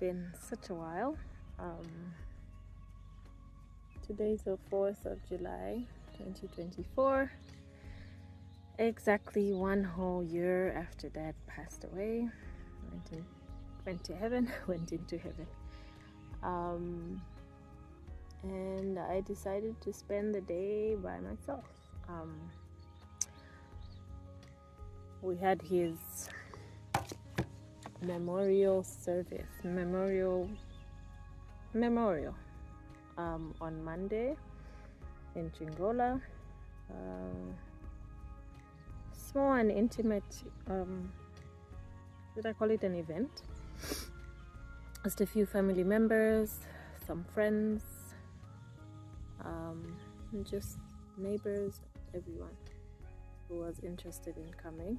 been such a while. Today's the 4th of July 2024. Exactly 1 whole year after Dad passed away. Went to heaven, went into heaven. And I decided to spend the day by myself. We had his memorial on Monday in Chingola. Small and intimate, did I call it an event? Just a few family members, some friends, and just neighbors, everyone who was interested in coming.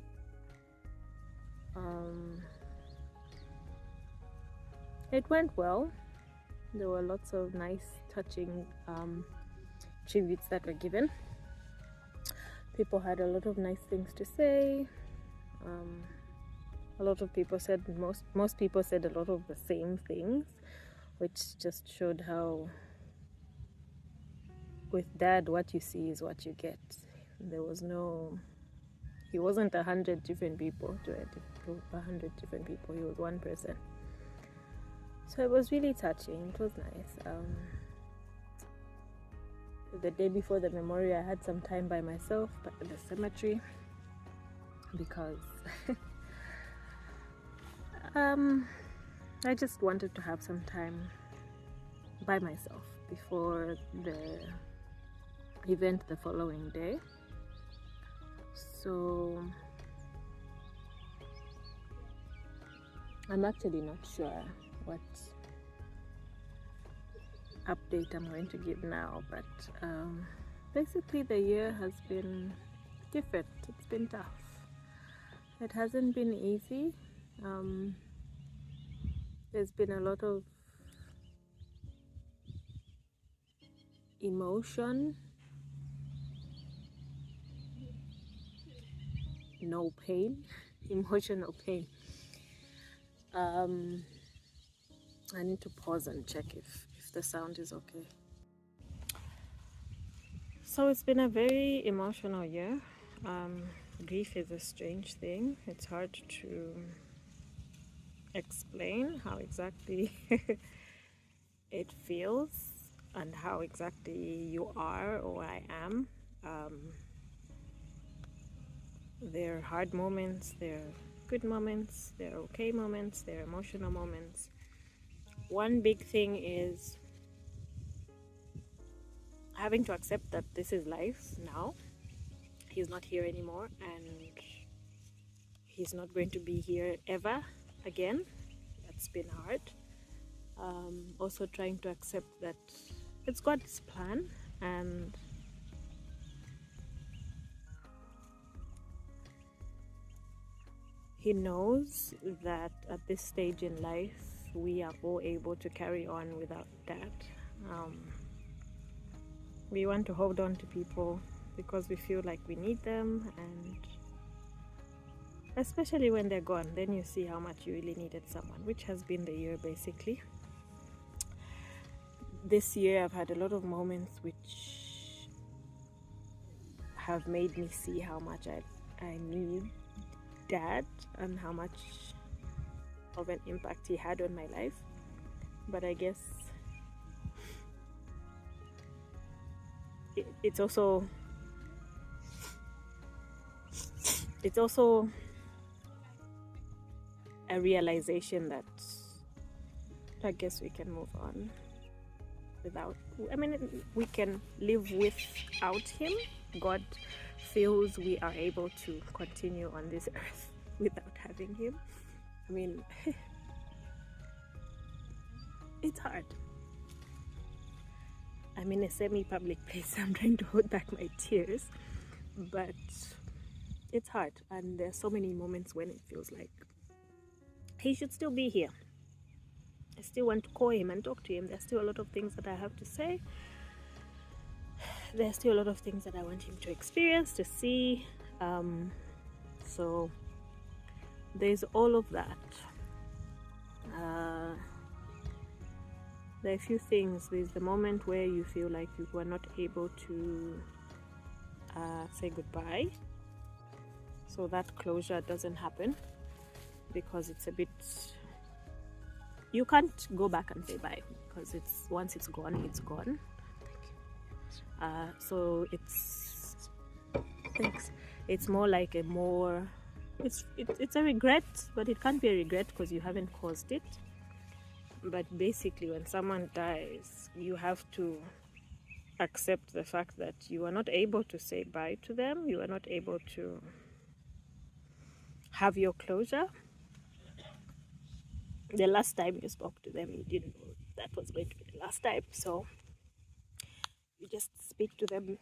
It went well. There were lots of nice, touching tributes that were given. People had a lot of nice things to say. A lot of people said, most people said a lot of the same things, which just showed how with Dad, what you see is what you get. He wasn't 100 different people to 100 different people. He was one person. So it was really touching. It was nice. The day before the memorial, I had some time by myself at the cemetery because I just wanted to have some time by myself before the event the following day. So I'm actually not sure what update I'm going to give now, but basically the year has been different. It's been tough. It hasn't been easy. There's been a lot of emotion, no pain, emotional pain. I need to pause and check if the sound is okay. So it's been a very emotional year. Grief is a strange thing. It's hard to explain how exactly it feels and how exactly you are or I am. There are hard moments, there are good moments, there are okay moments, there are emotional moments. One big thing is having to accept that this is life now. He's not here anymore and he's not going to be here ever again. That's been hard. Also trying to accept that it's God's plan and He knows that at this stage in life we are all able to carry on without Dad. We want to hold on to people because we feel like we need them, and especially when they're gone, then you see how much you really needed someone, which has been the year basically. This year I've had a lot of moments which have made me see how much I need Dad and how much of an impact he had on my life. But I guess it's also a realization that I guess we can move on we can live without him. God feels we are able to continue on this earth without having him. It's hard. I'm in a semi-public place. I'm trying to hold back my tears, but it's hard, and there's so many moments when it feels like he should still be here. I still want to call him and talk to him. There's still a lot of things that I have to say. There's still a lot of things that I want him to experience, to see. So there's all of that. there are a few things. There's the moment where you feel like you were not able to say goodbye, so that closure doesn't happen because it's a bit, you can't go back and say bye because it's, once it's gone, it's gone. So it's, thanks, it's more like a more, it's a regret, but it can't be a regret because you haven't caused it. But basically, when someone dies, you have to accept the fact that you are not able to say bye to them, you are not able to have your closure. The last time you spoke to them, you didn't know that was going to be the last time, so you just speak to them.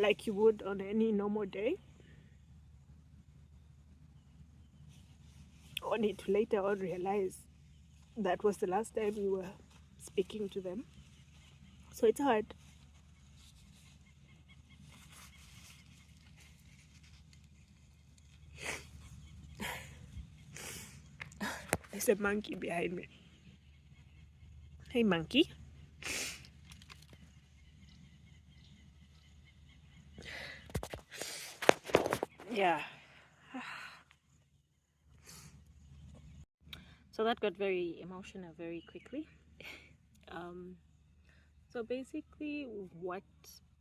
Like you would on any normal day, only to later on realize that was the last time you were speaking to them. So it's hard. There's a monkey behind me. Hey, monkey. Yeah. So that got very emotional very quickly. So basically, what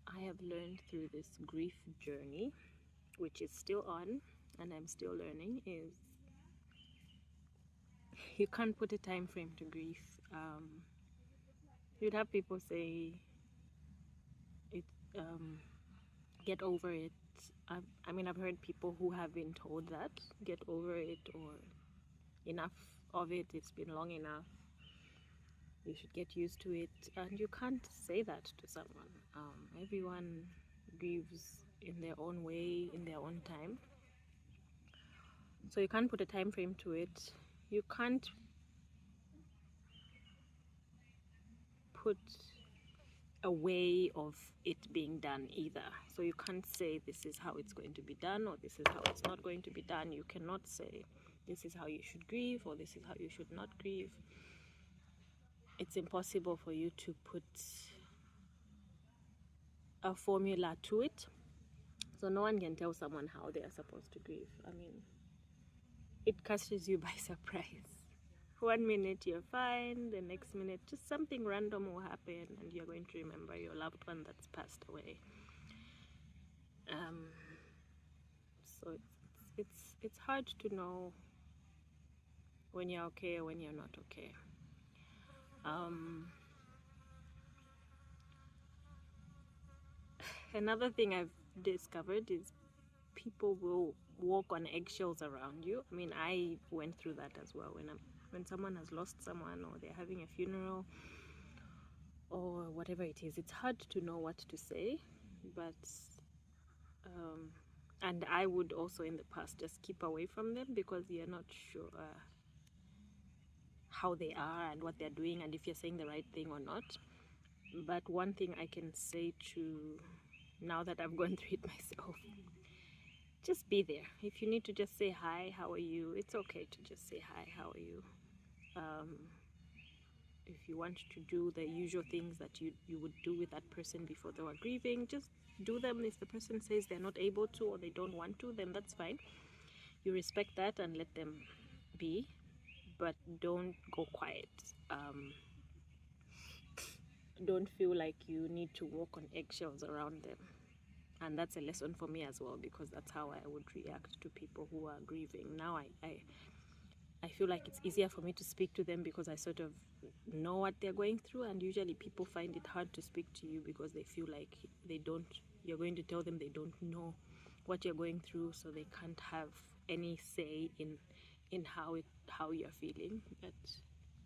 I have learned through this grief journey, which is still on and I'm still learning, is you can't put a time frame to grief. You'd have people say it, get over it. I mean, I've heard people who have been told that, get over it, or enough of it, it's been long enough, you should get used to it. And you can't say that to someone. Everyone grieves in their own way, in their own time. So you can't put a time frame to it. You can't put a way of it being done either. So you can't say this is how it's going to be done or this is how it's not going to be done. You cannot say this is how you should grieve or this is how you should not grieve. It's impossible for you to put a formula to it. So no one can tell someone how they are supposed to grieve. I mean, it catches you by surprise. 1 minute you're fine, the next minute just something random will happen and you're going to remember your loved one that's passed away. So it's hard to know when you're okay or when you're not okay. Another thing I've discovered is people will walk on eggshells around you. I mean, I went through that as well. When someone has lost someone or they're having a funeral or whatever it is, it's hard to know what to say. But and I would also in the past just keep away from them because you're not sure how they are and what they're doing and if you're saying the right thing or not. But one thing I can say to, now that I've gone through it myself, just be there. If you need to just say hi, how are you, it's okay to just say hi, how are you. If you want to do the usual things that you would do with that person before they were grieving, just do them. If the person says they're not able to or they don't want to, then that's fine. You respect that and let them be, but don't go quiet. Don't feel like you need to walk on eggshells around them. And that's a lesson for me as well, because that's how I would react to people who are grieving. Now I feel like it's easier for me to speak to them because I sort of know what they're going through, and usually people find it hard to speak to you because they feel like you're going to tell them they don't know what you're going through, so they can't have any say in how you're feeling. But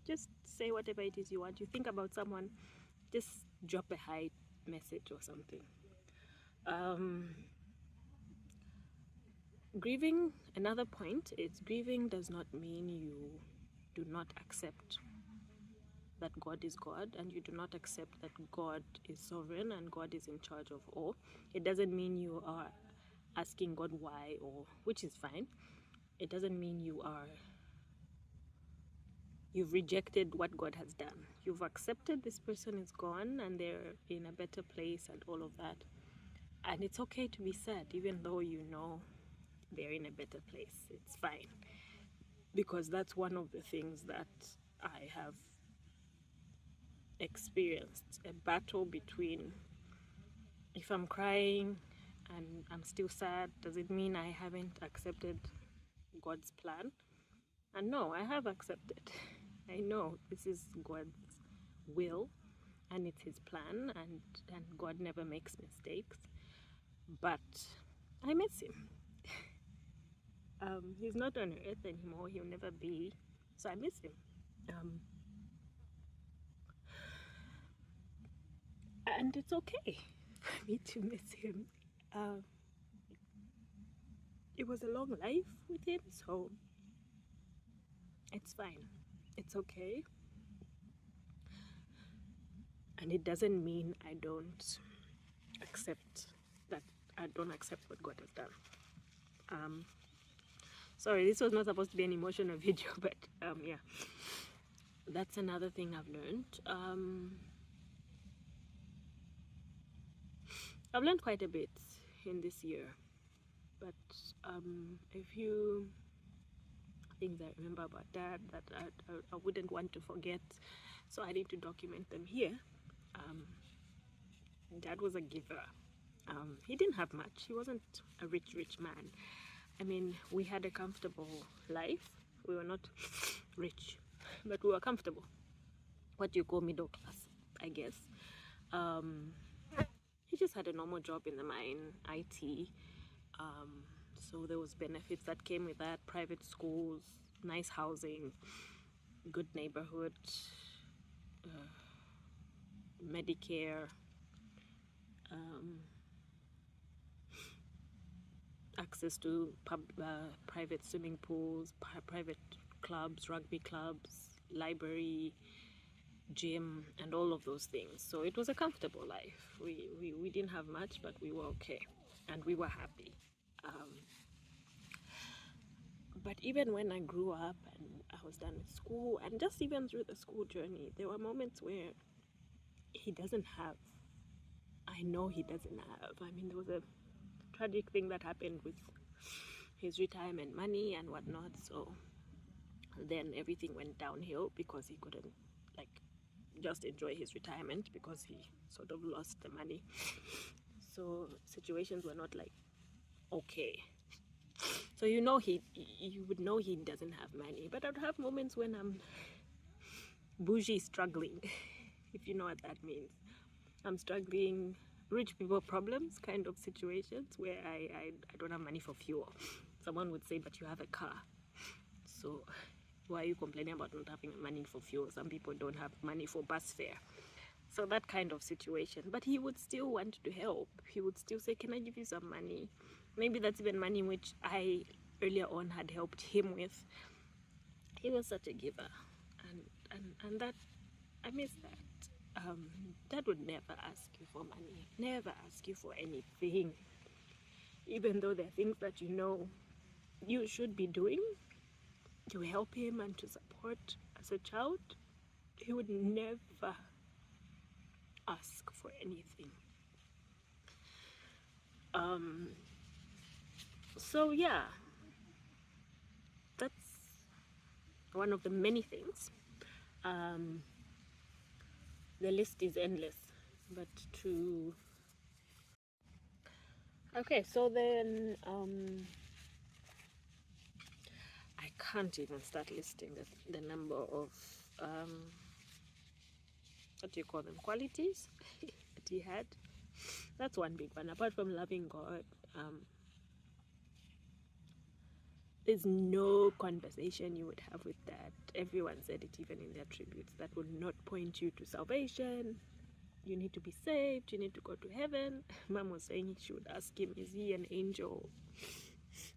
just say whatever it is you want. You think about someone, just drop a hi message or something. Grieving, another point is grieving does not mean you do not accept that God is God, and you do not accept that God is sovereign and God is in charge of all. It doesn't mean you are asking God why, or which is fine. It doesn't mean you've rejected what God has done. You've accepted this person is gone and they're in a better place and all of that. And it's okay to be sad, even though you know they're in a better place. It's fine. Because that's one of the things that I have experienced, a battle between, if I'm crying and I'm still sad, does it mean I haven't accepted God's plan? And no, I have accepted. I know this is God's will and it's his plan, and God never makes mistakes. But I miss him. He's not on earth anymore. He'll never be. So I miss him. And it's okay for me to miss him. It was a long life with him, so it's fine. It's okay. And it doesn't mean I don't accept what God has done. Sorry, this was not supposed to be an emotional video, but yeah, that's another thing I've learned. I've learned quite a bit in this year, but a few things I remember about Dad that I wouldn't want to forget, so I need to document them here. Dad was a giver. He didn't have much. He wasn't a rich man. I mean, we had a comfortable life. We were not rich, but we were comfortable. What you call middle class, I guess. He just had a normal job in the mine, IT. So there was benefits that came with that: private schools, nice housing, good neighborhood, Medicare, access to private swimming pools, private clubs, rugby clubs, library, gym, and all of those things. So it was a comfortable life. We didn't have much, but we were okay, and we were happy. But even when I grew up and I was done with school, and just even through the school journey, there were moments where he doesn't have. I know he doesn't have. I mean, there was a tragic thing that happened with his retirement money and whatnot. So then everything went downhill because he couldn't just enjoy his retirement because he sort of lost the money. So situations were not okay. So you would know he doesn't have money. But I'd have moments when I'm bougie struggling, if you know what that means. I'm struggling, rich people problems kind of situations where I don't have money for fuel. Someone would say, but you have a car. So why are you complaining about not having money for fuel? Some people don't have money for bus fare. So that kind of situation. But he would still want to help. He would still say, can I give you some money? Maybe that's even money which I earlier on had helped him with. He was such a giver. And that, I miss that. Dad would never ask you for money. Never ask you for anything. Even though there are things that you know you should be doing to help him and to support as a child, he would never ask for anything. So yeah, that's one of the many things. The list is endless, but okay, so then I can't even start listing the number of what do you call them, qualities that he had. That's one big one. Apart from loving God, there's no conversation you would have with Dad. Everyone said it, even in their tributes, that would not point you to salvation. You need to be saved, you need to go to heaven. Mom was saying she would ask him, is he an angel?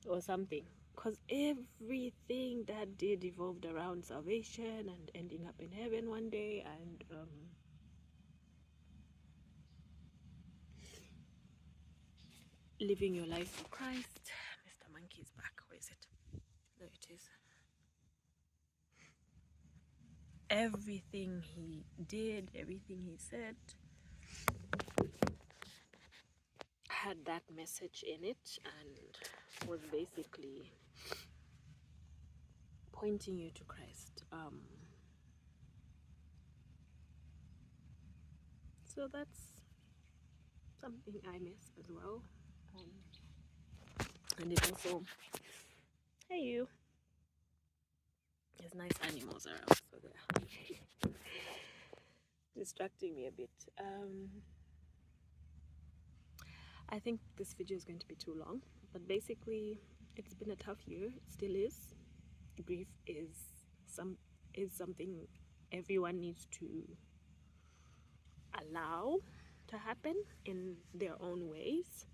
or something, because everything that did evolved around salvation and ending up in heaven one day, and living your life for Christ. Mr. Monkey's back. Where is it? There it is. Everything he did, everything he said had that message in it and was basically pointing you to Christ. So that's something I miss as well. And it also, hey you, there's nice animals around, so they're distracting me a bit. I think this video is going to be too long, but basically it's been a tough year. It still is. Grief is something everyone needs to allow to happen in their own ways.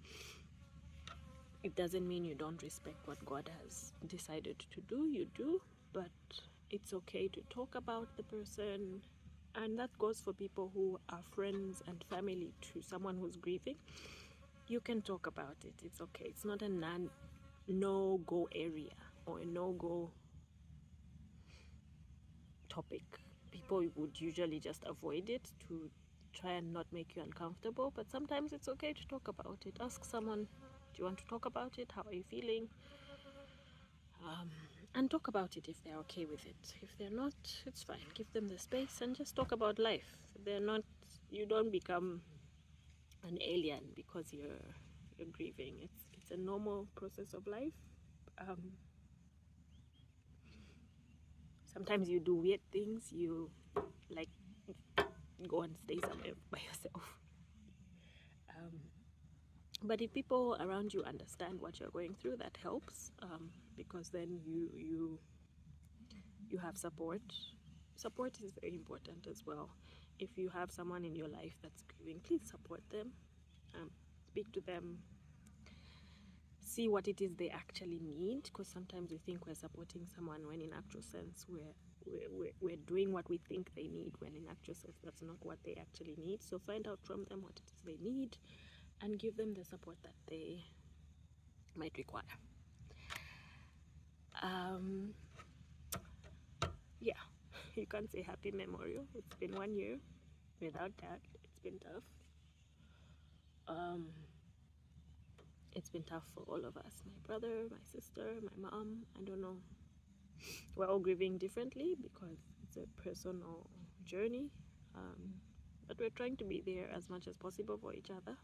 It doesn't mean you don't respect what God has decided to do. You do, but it's okay to talk about the person, and that goes for people who are friends and family to someone who's grieving. You can talk about it. It's okay. It's not a no-go area or a no-go topic. People would usually just avoid it to try and not make you uncomfortable, but sometimes it's okay to talk about it. Ask someone, do you want to talk about it? How are you feeling? And talk about it if they're okay with it. If they're not, it's fine. Give them the space and just talk about life. They're not, you don't become an alien because you're grieving. It's a normal process of life. Sometimes you do weird things. You like go and stay somewhere by yourself. But if people around you understand what you're going through, that helps, because then you have support. Support is very important as well. If you have someone in your life that's grieving, please support them. Speak to them. See what it is they actually need, because sometimes we think we're supporting someone when in actual sense we're doing what we think they need, when in actual sense that's not what they actually need. So find out from them what it is they need and give them the support that they might require. Yeah, you can't say happy memorial. It's been 1 year without that. It's been tough. It's been tough for all of us. My brother, my sister, my mom, I don't know. We're all grieving differently because it's a personal journey. But we're trying to be there as much as possible for each other.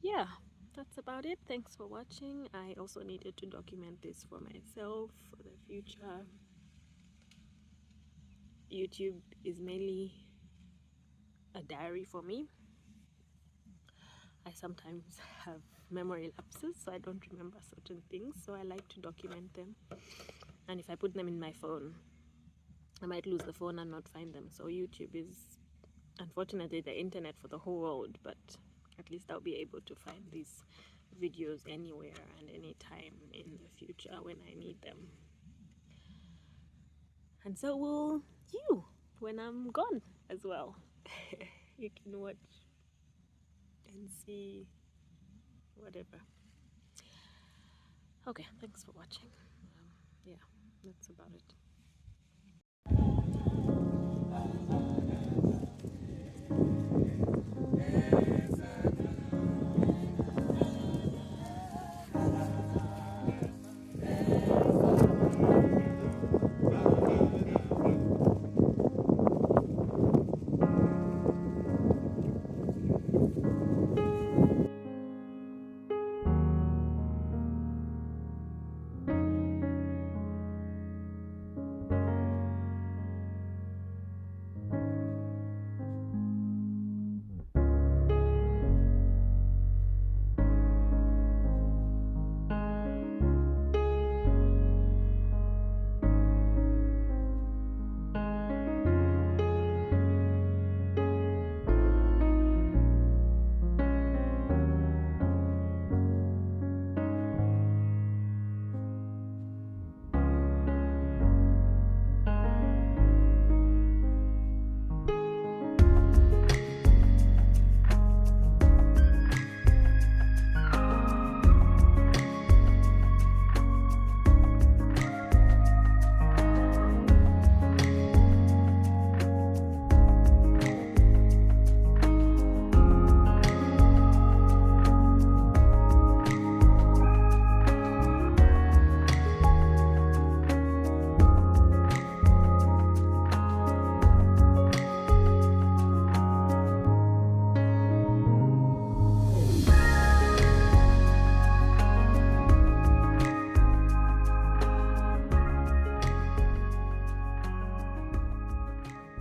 Yeah, that's about it. Thanks for watching. I also needed to document this for myself for the future. YouTube is mainly a diary for me. I sometimes have memory lapses, so I don't remember certain things, so I like to document them. And if I put them in my phone, I might lose the phone and not find them. So YouTube is unfortunately the internet for the whole world, but at least I'll be able to find these videos anywhere and anytime in the future when I need them. And so will you when I'm gone as well. You can watch and see whatever. Okay, thanks for watching. Yeah, that's about it.